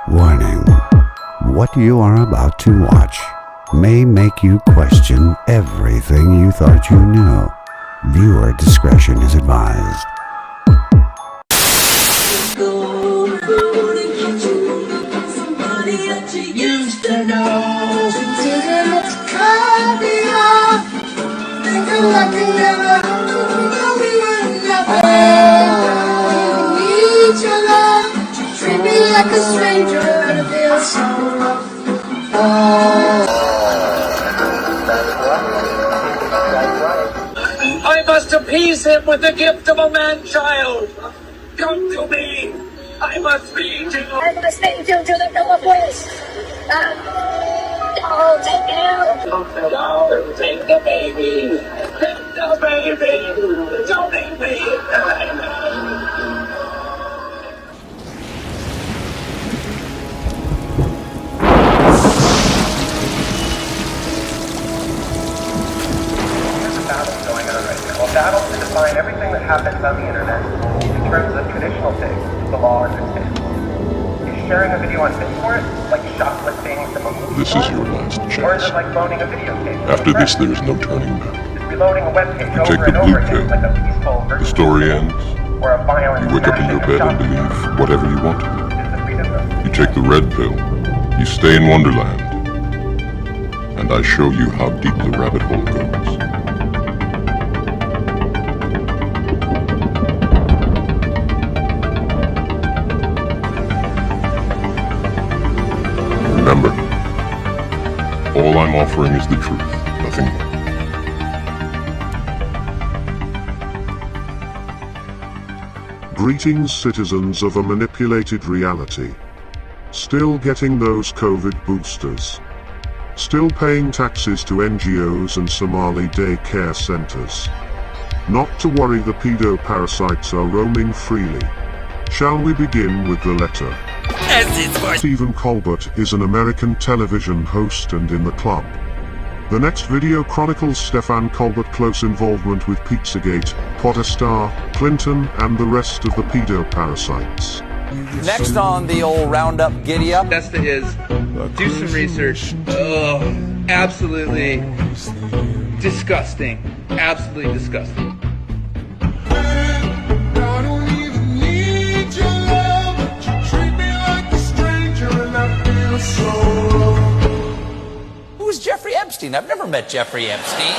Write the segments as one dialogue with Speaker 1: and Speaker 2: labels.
Speaker 1: Warning. What you are about to watch may make you question everything you thought you knew. Viewer discretion is advised.
Speaker 2: Like a stranger and it feels so rough.
Speaker 3: I must appease him with the gift of a man-child. Come to me. I must feed you.
Speaker 2: I must lead you to the Northwest. I'll take you.
Speaker 3: No, take the baby. Take the baby. Don't leave me.
Speaker 4: Battle to define everything that happens on the internet in terms of traditional things the law understands. Is sharing a video on BitTorrent like shoplifting from a movie?
Speaker 5: This is your last chance.
Speaker 4: Or is it like loaning a video tape?
Speaker 5: After this, there is no turning back.
Speaker 4: Is reloading a webpage
Speaker 5: You take
Speaker 4: over
Speaker 5: the
Speaker 4: and
Speaker 5: blue
Speaker 4: over again
Speaker 5: pill.
Speaker 4: like a peaceful
Speaker 5: The story ends.
Speaker 4: or a violent
Speaker 5: You wake up in your bed and believe whatever you want to. You take the red pill. You stay in Wonderland. And I show you how deep the rabbit hole goes. Remember, all I'm offering is the truth, nothing more.
Speaker 6: Greetings, citizens of a manipulated reality. Still getting those COVID boosters. Still paying taxes to NGOs and Somali daycare centers. Not to worry, the pedo-parasites are roaming freely. Shall we begin with the letter? Stephen Colbert is an American television host and in the club. The next video chronicles Stephen Colbert's close involvement with Pizzagate, Podestar, Clinton, and the rest of the pedo-parasites.
Speaker 7: Next on the old roundup giddy up.
Speaker 8: Best is do some research. Absolutely disgusting. Absolutely disgusting.
Speaker 7: Who's Jeffrey Epstein? I've never met Jeffrey Epstein.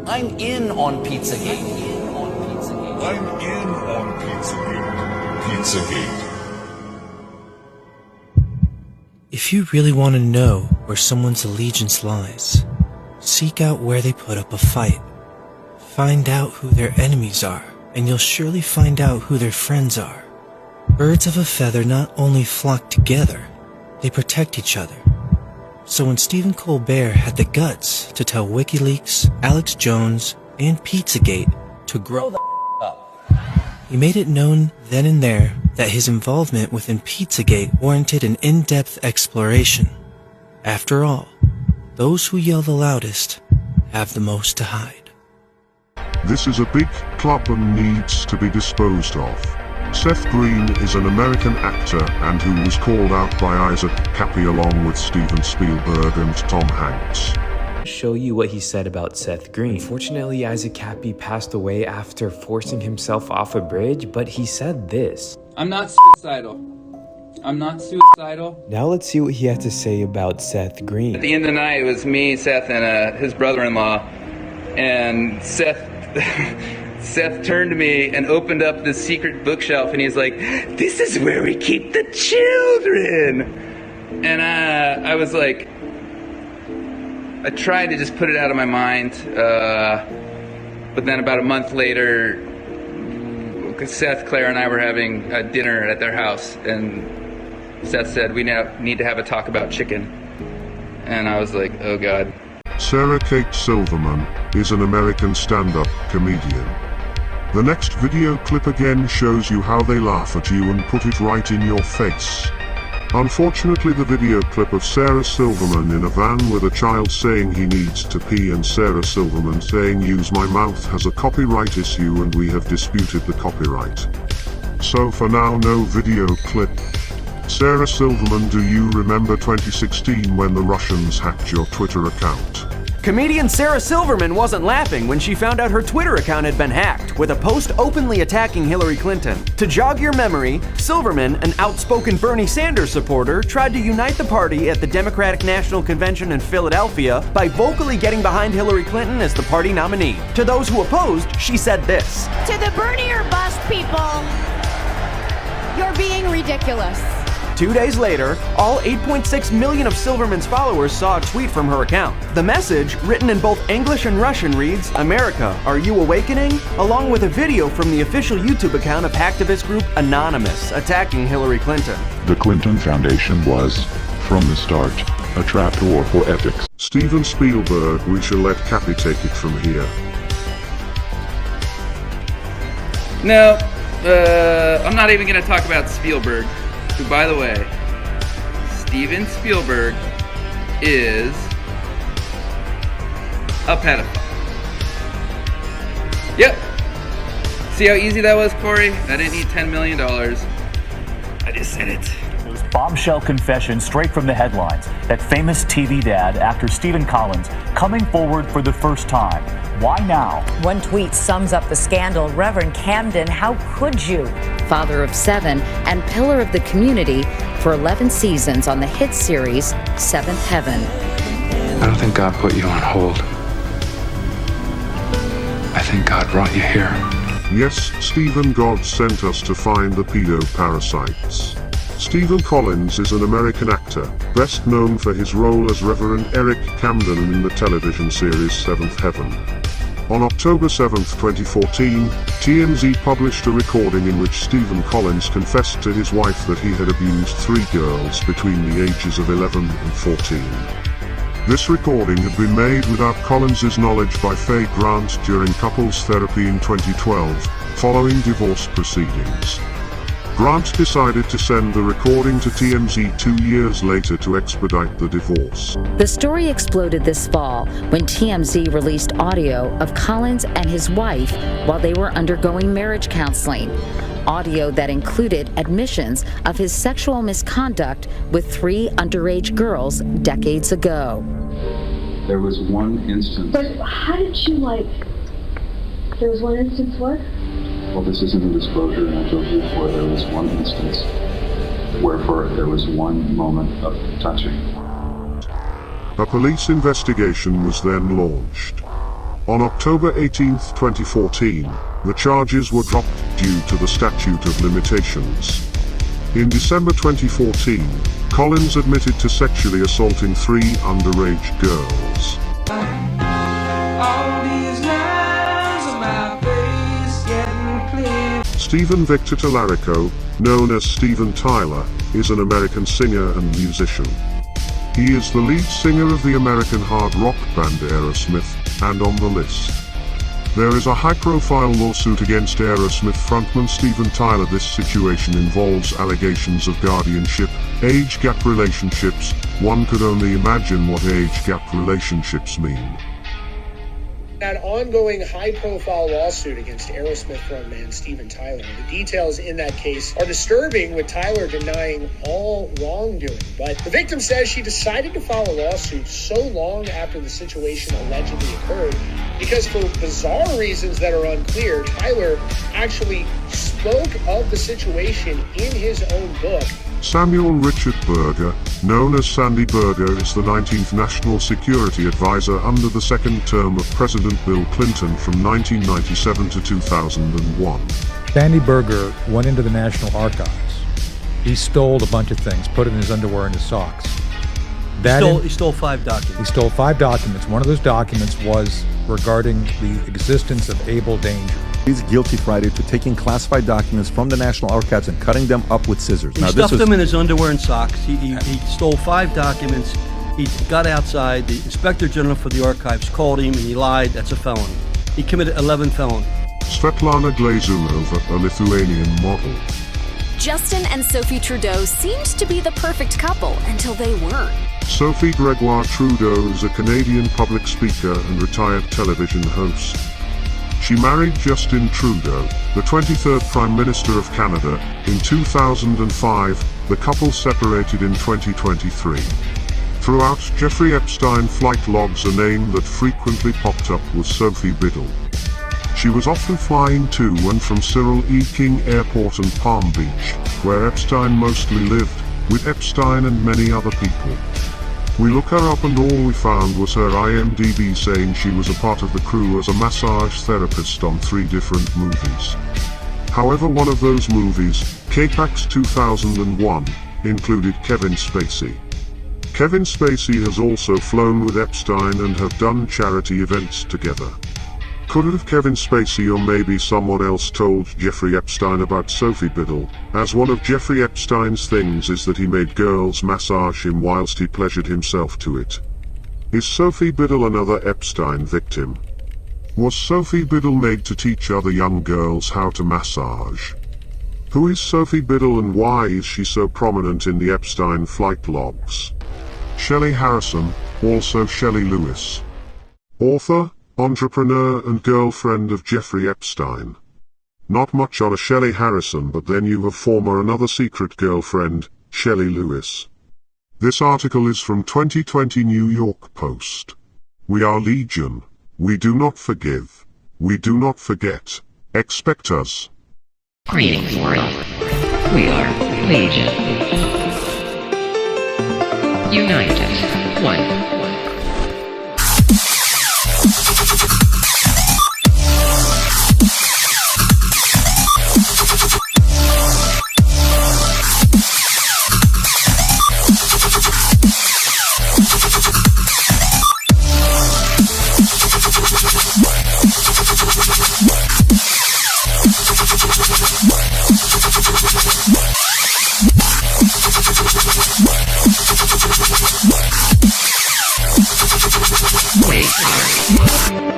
Speaker 7: I'm in on Pizzagate.
Speaker 5: I'm in on Pizzagate. Pizzagate.
Speaker 9: If you really want to know where someone's allegiance lies, seek out where they put up a fight. Find out who their enemies are, and you'll surely find out who their friends are. Birds of a feather not only flock together, they protect each other. So when Stephen Colbert had the guts to tell WikiLeaks, Alex Jones, and Pizzagate to grow the up, he made it known then and there that his involvement within Pizzagate warranted an in-depth exploration. After all, those who yell the loudest have the most to hide.
Speaker 6: This is a big club and needs to be disposed of. Seth Green is an American actor and who was called out by Isaac Cappy along with Steven Spielberg and Tom Hanks.
Speaker 10: Show you what he said about Seth Green. Unfortunately, Isaac Cappy passed away after forcing himself off a bridge, but he said this.
Speaker 8: I'm not suicidal. I'm not suicidal.
Speaker 10: Now let's see what he had to say about Seth Green.
Speaker 8: At the end of the night, it was me, Seth, and his brother-in-law, and Seth turned to me and opened up this secret bookshelf, and he's like, "This is where we keep the children." And I was like, I tried to just put it out of my mind, but then about a month later, Seth, Claire, and I were having a dinner at their house, and Seth said, "We now need to have a talk about chicken." And I was like, oh God.
Speaker 6: Sarah Kate Silverman is an American stand-up comedian. The next video clip again shows you how they laugh at you and put it right in your face. Unfortunately, the video clip of Sarah Silverman in a van with a child saying he needs to pee and Sarah Silverman saying "use my mouth" has a copyright issue and we have disputed the copyright. So for now, no video clip. Sarah Silverman, do you remember 2016 when the Russians hacked your Twitter account?
Speaker 11: Comedian Sarah Silverman wasn't laughing when she found out her Twitter account had been hacked, with a post openly attacking Hillary Clinton. To jog your memory, Silverman, an outspoken Bernie Sanders supporter, tried to unite the party at the Democratic National Convention in Philadelphia by vocally getting behind Hillary Clinton as the party nominee. To those who opposed, she said this:
Speaker 12: "To the Bernie or bust people, you're being ridiculous."
Speaker 11: 2 days later, all 8.6 million of Silverman's followers saw a tweet from her account. The message, written in both English and Russian, reads, "America, are you awakening?" along with a video from the official YouTube account of hacktivist group Anonymous, attacking Hillary Clinton.
Speaker 13: The Clinton Foundation was, from the start, a trapdoor for ethics.
Speaker 6: Steven Spielberg, we shall let Cappy take it from here.
Speaker 8: No, I'm not even going to talk about Spielberg. Who, by the way, Steven Spielberg is a pedophile. Yep. See how easy that was, Corey? I didn't need $10 million. I just said it.
Speaker 14: Those bombshell confessions straight from the headlines. That famous TV dad, actor Stephen Collins, coming forward for the first time. Why now?
Speaker 15: One tweet sums up the scandal. Reverend Camden, how could you?
Speaker 16: Father of 7 and pillar of the community for 11 seasons on the hit series Seventh Heaven.
Speaker 17: I don't think God put you on hold. I think God brought you here.
Speaker 6: Yes, Stephen, God sent us to find the pedo-parasites. Stephen Collins is an American actor, best known for his role as Reverend Eric Camden in the television series Seventh Heaven. On October 7, 2014, TMZ published a recording in which Stephen Collins confessed to his wife that he had abused 3 girls between the ages of 11 and 14. This recording had been made without Collins's knowledge by Faye Grant during couples therapy in 2012, following divorce proceedings. Grant decided to send the recording to TMZ 2 years later to expedite the divorce.
Speaker 16: The story exploded this fall when TMZ released audio of Collins and his wife while they were undergoing marriage counseling. Audio that included admissions of his sexual misconduct with 3 underage girls decades ago.
Speaker 17: There was one instance.
Speaker 2: But how did you, there was one instance what?
Speaker 17: Well, this isn't a disclosure, and I told you before, there was one instance wherefore there was one moment of touching.
Speaker 6: A police investigation was then launched. On October 18, 2014, the charges were dropped due to the statute of limitations. In December 2014, Collins admitted to sexually assaulting 3 underage girls. Stephen Victor Tallarico, known as Steven Tyler, is an American singer and musician. He is the lead singer of the American hard rock band Aerosmith, and on the list. There is a high-profile lawsuit against Aerosmith frontman Steven Tyler. This situation involves allegations of guardianship, age gap relationships. One could only imagine what age gap relationships mean.
Speaker 18: An ongoing high-profile lawsuit against Aerosmith frontman Steven Tyler. The details in that case are disturbing, with Tyler denying all wrongdoing. But the victim says she decided to file a lawsuit so long after the situation allegedly occurred because, for bizarre reasons that are unclear, Tyler actually spoke of the situation in his own book.
Speaker 6: Samuel Richard Berger, known as Sandy Berger, is the 19th National Security Advisor under the second term of President Bill Clinton from 1997 to 2001.
Speaker 19: Sandy Berger went into the National Archives. He stole a bunch of things, put it in his underwear and his socks.
Speaker 20: He stole 5 documents.
Speaker 19: He stole 5 documents. One of those documents was regarding the existence of Able Danger.
Speaker 21: He's guilty Friday to taking classified documents from the National Archives and cutting them up with scissors.
Speaker 20: He stuffed them in his underwear and socks. He stole 5 documents. He got outside. The Inspector General for the Archives called him and he lied. That's a felony. He committed 11 felonies.
Speaker 6: Svetlana Glazunova, a Lithuanian model.
Speaker 1: Justin and Sophie Trudeau seemed to be the perfect couple until they weren't.
Speaker 6: Sophie Trudeau is a Canadian public speaker and retired television host. She married Justin Trudeau, the 23rd Prime Minister of Canada, in 2005. The couple separated in 2023. Throughout Jeffrey Epstein flight logs, a name that frequently popped up was Sophie Biddle. She was often flying to and from Cyril E. King Airport and Palm Beach, where Epstein mostly lived, with Epstein and many other people. We looked her up and all we found was her IMDb saying she was a part of the crew as a massage therapist on 3 different movies. However, one of those movies, K-Pax 2001, included Kevin Spacey. Kevin Spacey has also flown with Epstein and have done charity events together. Could it have Kevin Spacey or maybe someone else told Jeffrey Epstein about Sophie Biddle, as one of Jeffrey Epstein's things is that he made girls massage him whilst he pleasured himself to it? Is Sophie Biddle another Epstein victim? Was Sophie Biddle made to teach other young girls how to massage? Who is Sophie Biddle and why is she so prominent in the Epstein flight logs? Shelley Harrison, also Shelley Lewis. Author, entrepreneur and girlfriend of Jeffrey Epstein. Not much on a Shelley Harrison, but then you have former another secret girlfriend, Shelley Lewis. This article is from 2020 New York Post. We are legion. We do not forgive. We do not forget. Expect us.
Speaker 22: Greetings, world. We are legion. Unite us. One. We are